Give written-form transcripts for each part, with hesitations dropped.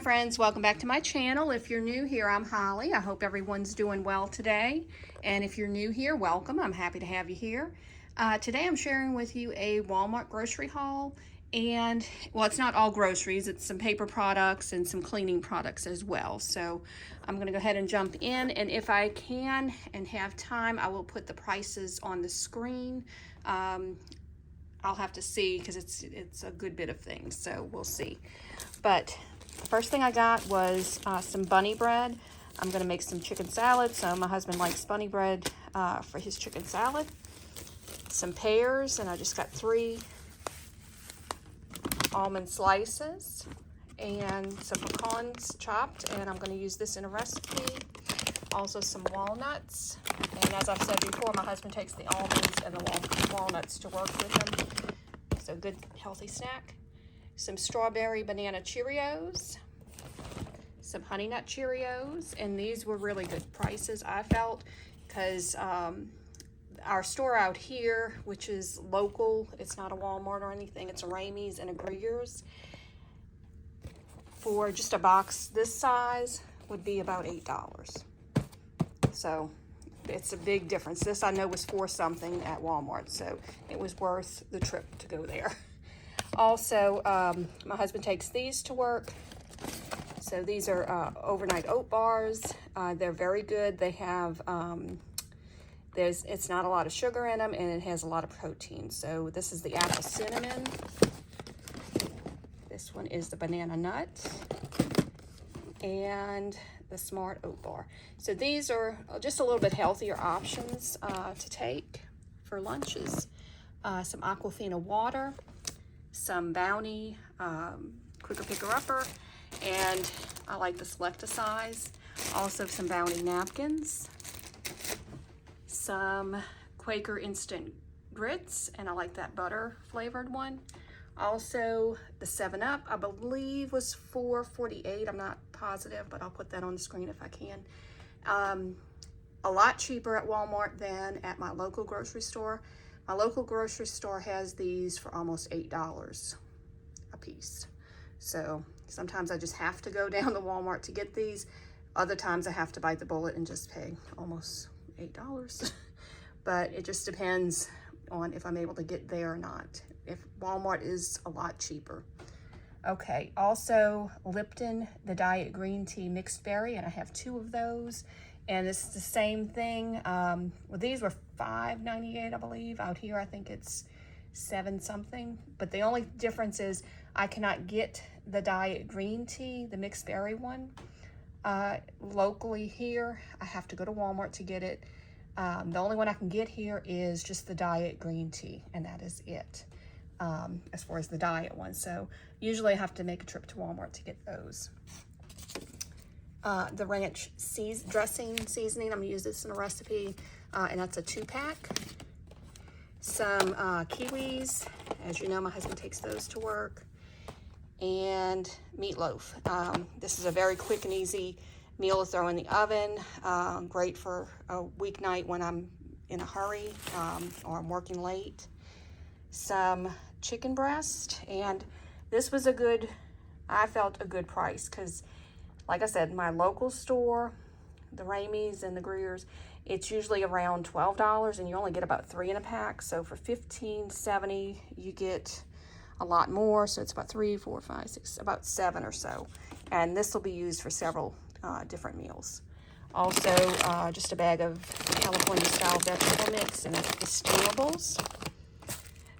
friends, welcome back to my channel. If you're new here, I'm Holly. I hope everyone's doing well today. And if you're new here, welcome. I'm happy to have you here. Today I'm sharing with you a Walmart grocery haul. And, well, it's not all groceries. It's some paper products and some cleaning products as well. So I'm going to go ahead and jump in. And if I can and have time, I will put the prices on the screen. I'll have to see because it's a good bit of things. So we'll see. But the first thing I got was some bunny bread. I'm going to make some chicken salad. So my husband likes bunny bread for his chicken salad. Some pears, and I just got 3 almond slices and some pecans chopped, and I'm going to use this in a recipe. Also some walnuts, and as I've said before, my husband takes the almonds and the walnuts to work with him. So good healthy snack. Some strawberry banana Cheerios, some honey nut Cheerios, and these were really good prices, I felt, because our store out here, which is local, it's not a Walmart or anything, it's a Ramey's and a Greer's, for just a box this size would be about $8. So it's a big difference. This I know was $4 something at Walmart, so it was worth the trip to go there. Also, my husband takes these to work. So these are overnight oat bars. They're very good. They have, it's not a lot of sugar in them, and it has a lot of protein. So this is the apple cinnamon. This one is the banana nut. And the smart oat bar. So these are just a little bit healthier options to take for lunches. Some Aquafina water, some Bounty quicker picker upper, and I like the Selecta size. Also some Bounty napkins, some Quaker instant grits, and I like that butter flavored one. Also the 7-Up, I believe was $4.48. I'm not positive, but I'll put that on the screen if I can. A lot cheaper at Walmart than at my local grocery store. My local grocery store has these for almost $8 a piece. So sometimes I just have to go down to Walmart to get these. Other times I have to bite the bullet and just pay almost $8. But it just depends on if I'm able to get there or not. If Walmart is a lot cheaper. Okay, also Lipton, the Diet Green Tea Mixed Berry, and I have 2 of those. And it's the same thing. Well, these were $5.98, I believe. Out here, I think it's $7 something. But the only difference is I cannot get the Diet Green Tea, the Mixed Berry one, locally here. I have to go to Walmart to get it. The only one I can get here is just the Diet Green Tea, and that is it. As far as the diet one. So usually I have to make a trip to Walmart to get those. The ranch dressing seasoning, I'm gonna use this in a recipe, and that's a 2-pack. Some kiwis, as you know, my husband takes those to work. And meatloaf. This is a very quick and easy meal to throw in the oven. Great for a weeknight when I'm in a hurry or I'm working late. Some chicken breast, and this was I felt a good price, because like I said, my local store, the Ramey's and the Greer's, it's usually around $12, and you only get about 3 in a pack. So for $15.70 you get a lot more. So it's about 3, 4, 5, 6, about 7 or so, and this will be used for several different meals. Also just a bag of California style vegetable mix, and it's the steamables.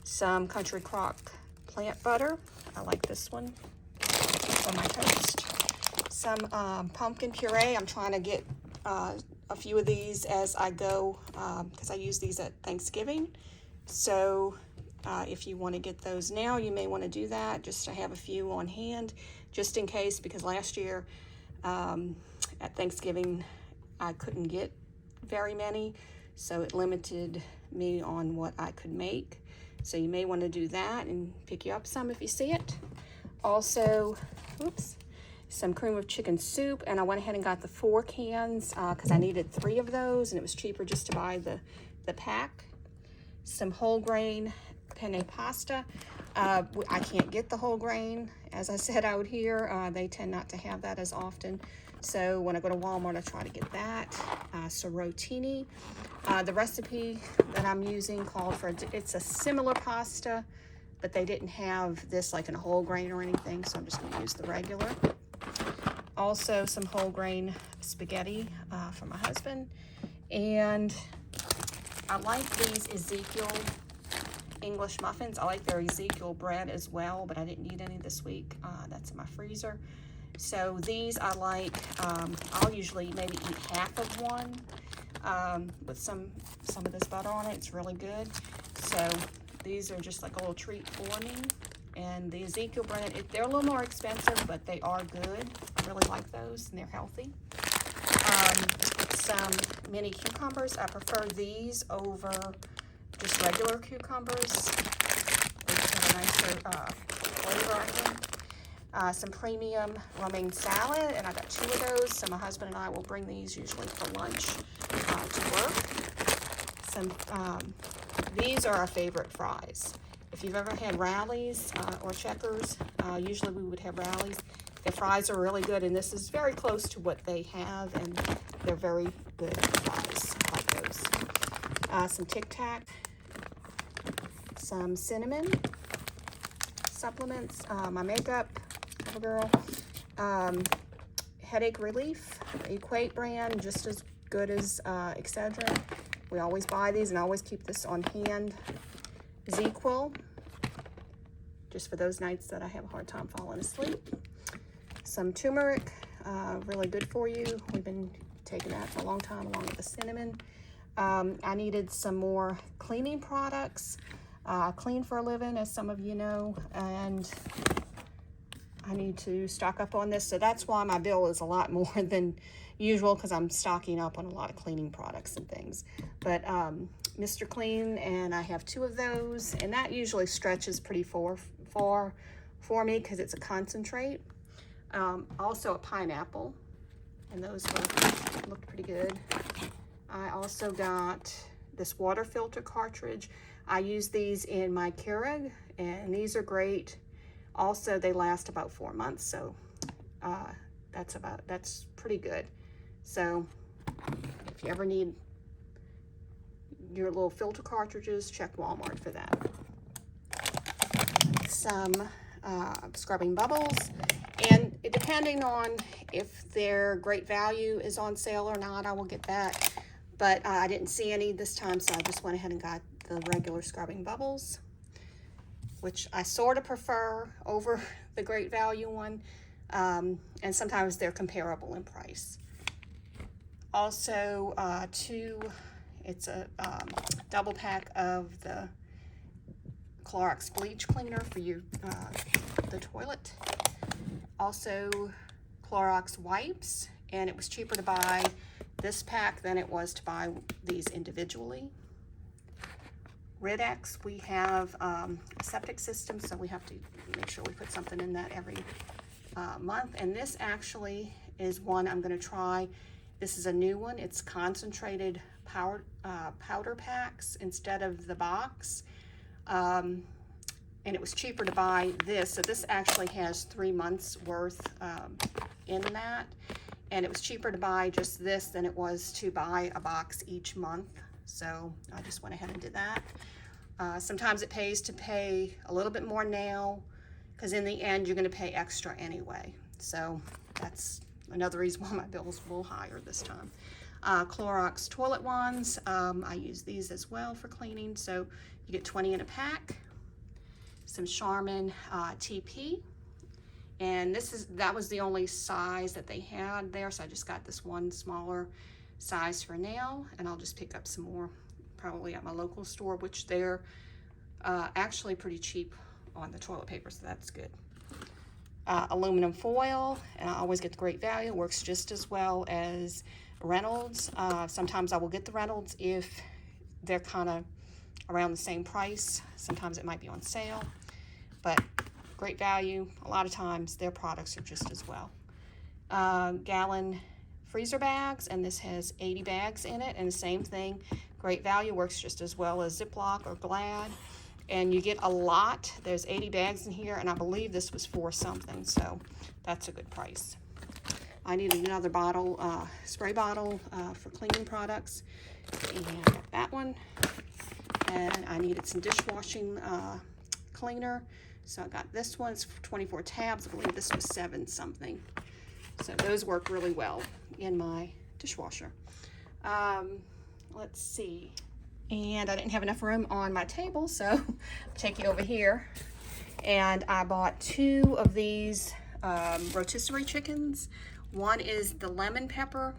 Some Country Crock plant butter. I like this one for my toast. Some pumpkin puree. I'm trying to get a few of these as I go, because I use these at Thanksgiving. So if you want to get those now, you may want to do that, just to have a few on hand, just in case, because last year at Thanksgiving I couldn't get very many, so it limited me on what I could make. So you may want to do that and pick you up some if you see it. Also, some cream of chicken soup, and I went ahead and got the 4 cans because I needed 3 of those, and it was cheaper just to buy the pack. Some whole grain penne pasta. I can't get the whole grain, as I said out here. They tend not to have that as often. So when I go to Walmart, I try to get that. Rotini. The recipe that I'm using called for, it's a similar pasta, but they didn't have this like in a whole grain or anything, so I'm just gonna use the regular. Also some whole grain spaghetti for my husband. And I like these Ezekiel English muffins. I like their Ezekiel bread as well, but I didn't need any this week. That's in my freezer. So these I like. I'll usually maybe eat half of one with some of this butter on it. It's really good. So these are just like a little treat for me. And the Ezekiel bread, they're a little more expensive, but they are good. I really like those, and they're healthy. Some mini cucumbers. I prefer these over just regular cucumbers. They just have a nicer flavor, I think. Some premium romaine salad, and I got 2 of those. So my husband and I will bring these usually for lunch to work. These are our favorite fries. If you've ever had Rally's or Checkers, usually we would have Rally's. Their fries are really good, and this is very close to what they have, and they're very good fries. I like those. Some Tic Tac, some cinnamon supplements, my makeup, CoverGirl, headache relief, Equate brand, just as good as Excedrin. We always buy these, and I always keep this on hand. ZQuil, just for those nights that I have a hard time falling asleep. Some turmeric, really good for you. We've been taking that for a long time along with the cinnamon. I needed some more cleaning products. I clean for a living, as some of you know, and I need to stock up on this. So that's why my bill is a lot more than usual, because I'm stocking up on a lot of cleaning products and things. But Mr. Clean, and I have 2 of those, and that usually stretches pretty far for me because it's a concentrate. Also a pineapple, and those looked pretty good. I also got this water filter cartridge. I use these in my Keurig, and these are great. Also, they last about 4 months, so that's pretty good. So if you ever need your little filter cartridges, check Walmart for that. Some scrubbing bubbles, and depending on if their Great Value is on sale or not, I will get that. But I didn't see any this time, so I just went ahead and got the regular scrubbing bubbles, which I sort of prefer over the Great Value one, and sometimes they're comparable in price. Also, it's a double pack of the Clorox bleach cleaner for the toilet. Also, Clorox wipes, and it was cheaper to buy this pack than it was to buy these individually. Rid-X, we have a septic system, so we have to make sure we put something in that every month. And this actually is one I'm going to try. This is a new one. It's concentrated powder packs instead of the box. And it was cheaper to buy this. So this actually has 3 months worth in that. And it was cheaper to buy just this than it was to buy a box each month. So I just went ahead and did that. Sometimes it pays to pay a little bit more now, because in the end you're going to pay extra anyway. So that's another reason why my bill's a little higher this time. Clorox toilet wands, I use these as well for cleaning. So you get 20 in a pack. Some Charmin TP, and that was the only size that they had there, so I just got this one smaller size for now, and I'll just pick up some more probably at my local store, which they're actually pretty cheap on the toilet paper, so that's good. Aluminum foil, and I always get the Great Value. It works just as well as Reynolds. Sometimes I will get the Reynolds if they're kind of around the same price. Sometimes it might be on sale, but Great Value, a lot of times their products are just as well. Gallon freezer bags, and this has 80 bags in it, and the same thing, Great Value works just as well as Ziploc or Glad. and you get a lot. There's 80 bags in here, and I believe this was $4 something, so that's a good price. I needed another bottle, spray bottle for cleaning products, and I got that one. And I needed some dishwashing cleaner, so I got this one. It's 24 tabs. I believe this was 7 something. So those work really well in my dishwasher. Let's see. And I didn't have enough room on my table, so take you over here. And I bought 2 of these rotisserie chickens. One is the lemon pepper,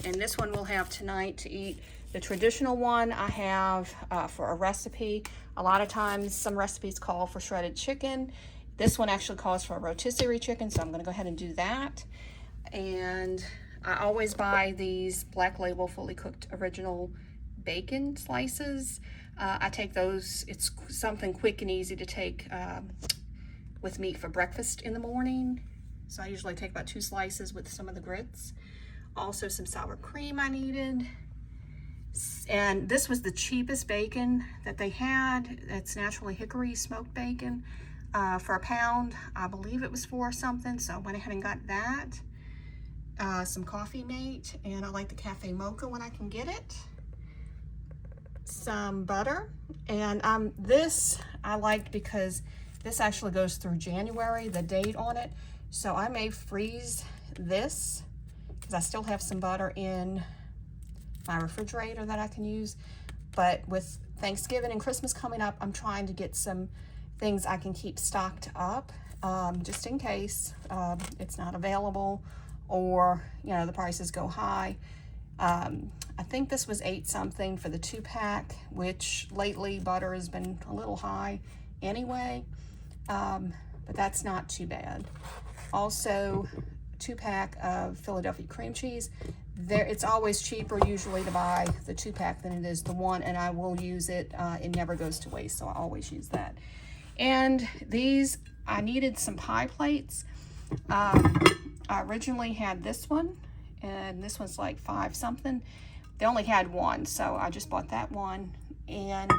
and this one we'll have tonight to eat. The traditional one I have for a recipe. A lot of times some recipes call for shredded chicken. This one actually calls for a rotisserie chicken, so I'm going to go ahead and do that. And I always buy these Black Label fully cooked original bacon slices. I take those. It's something quick and easy to take with meat for breakfast in the morning. So I usually take about 2 slices with some of the grits. Also some sour cream I needed. And this was the cheapest bacon that they had. It's naturally hickory smoked bacon for a pound. I believe it was $4 something, so I went ahead and got that. Some coffee mate, and I like the cafe mocha when I can get it. Some butter, and this I liked because this actually goes through January, the date on it. So I may freeze this because I still have some butter in my refrigerator that I can use. But with Thanksgiving and Christmas coming up, I'm trying to get some things I can keep stocked up just in case it's not available, or you know, the prices go high. I think this was 8 something for the 2-pack, which lately butter has been a little high anyway, but that's not too bad. Also, 2-pack of Philadelphia cream cheese. It's always cheaper usually to buy the 2-pack than it is the 1, and I will use it. It never goes to waste, so I always use that. And these, I needed some pie plates. I originally had this one, and this one's like 5 something. They only had 1, so I just bought that one. And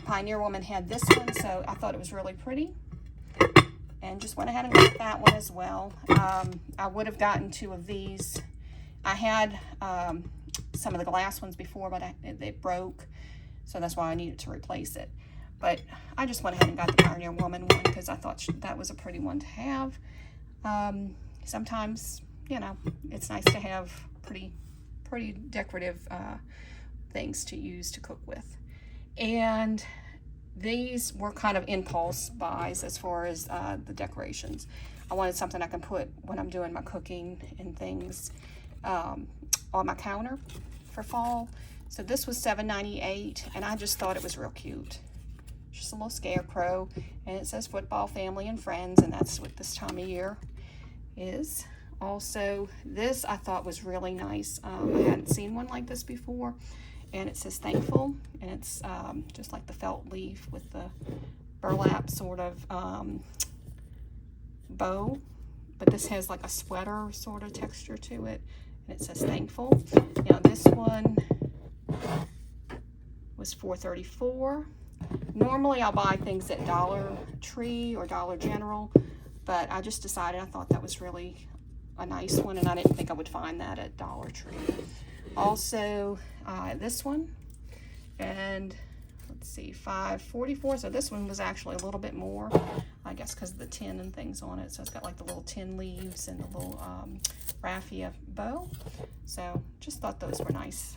Pioneer Woman had this one, so I thought it was really pretty, and just went ahead and got that one as well. I would have gotten 2 of these. I had some of the glass ones before, but they broke, so that's why I needed to replace it. But I just went ahead and got the Pioneer Woman one because I thought that was a pretty one to have. Sometimes, you know, it's nice to have pretty decorative things to use to cook with. And these were kind of impulse buys as far as the decorations. I wanted something I can put when I'm doing my cooking and things on my counter for fall. So this was $7.98, and I just thought it was real cute. Just a little scarecrow, and it says football, family, and friends, and that's what this time of year is. Also, this I thought was really nice. I hadn't seen one like this before, and it says thankful, and it's just like the felt leaf with the burlap sort of bow, but this has like a sweater sort of texture to it, and it says thankful. Now this one was $4.34. Normally I'll buy things at Dollar Tree or Dollar General, but I just decided I thought that was really a nice one, and I didn't think I would find that at Dollar Tree. Also, this one, and let's see, $5.44. So this one was actually a little bit more, I guess because of the tin and things on it. So it's got like the little tin leaves and the little raffia bow. So just thought those were nice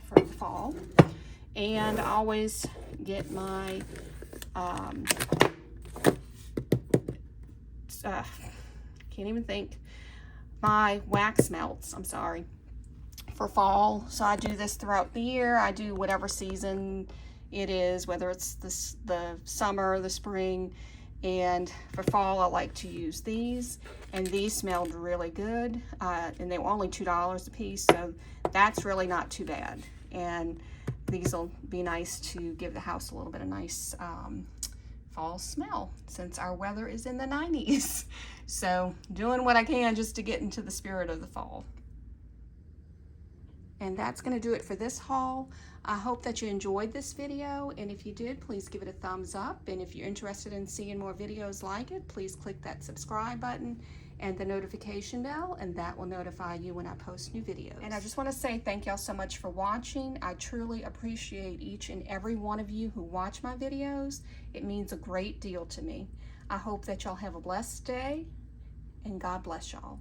for the fall. And I always get my can't even think, my wax melts, I'm sorry, for fall. So I do this throughout the year. I do whatever season it is, whether it's the summer, the spring, and for fall I like to use these, and these smelled really good, and they were only $2 a piece, so that's really not too bad. And these will be nice to give the house a little bit of nice fall smell, since our weather is in the 90s. So doing what I can just to get into the spirit of the fall. And that's going to do it for this haul. I hope that you enjoyed this video, and if you did, please give it a thumbs up. And if you're interested in seeing more videos like it, please click that subscribe button and the notification bell, and that will notify you when I post new videos. And I just want to say thank y'all so much for watching. I truly appreciate each and every one of you who watch my videos. It means a great deal to me. I hope that y'all have a blessed day, and God bless y'all.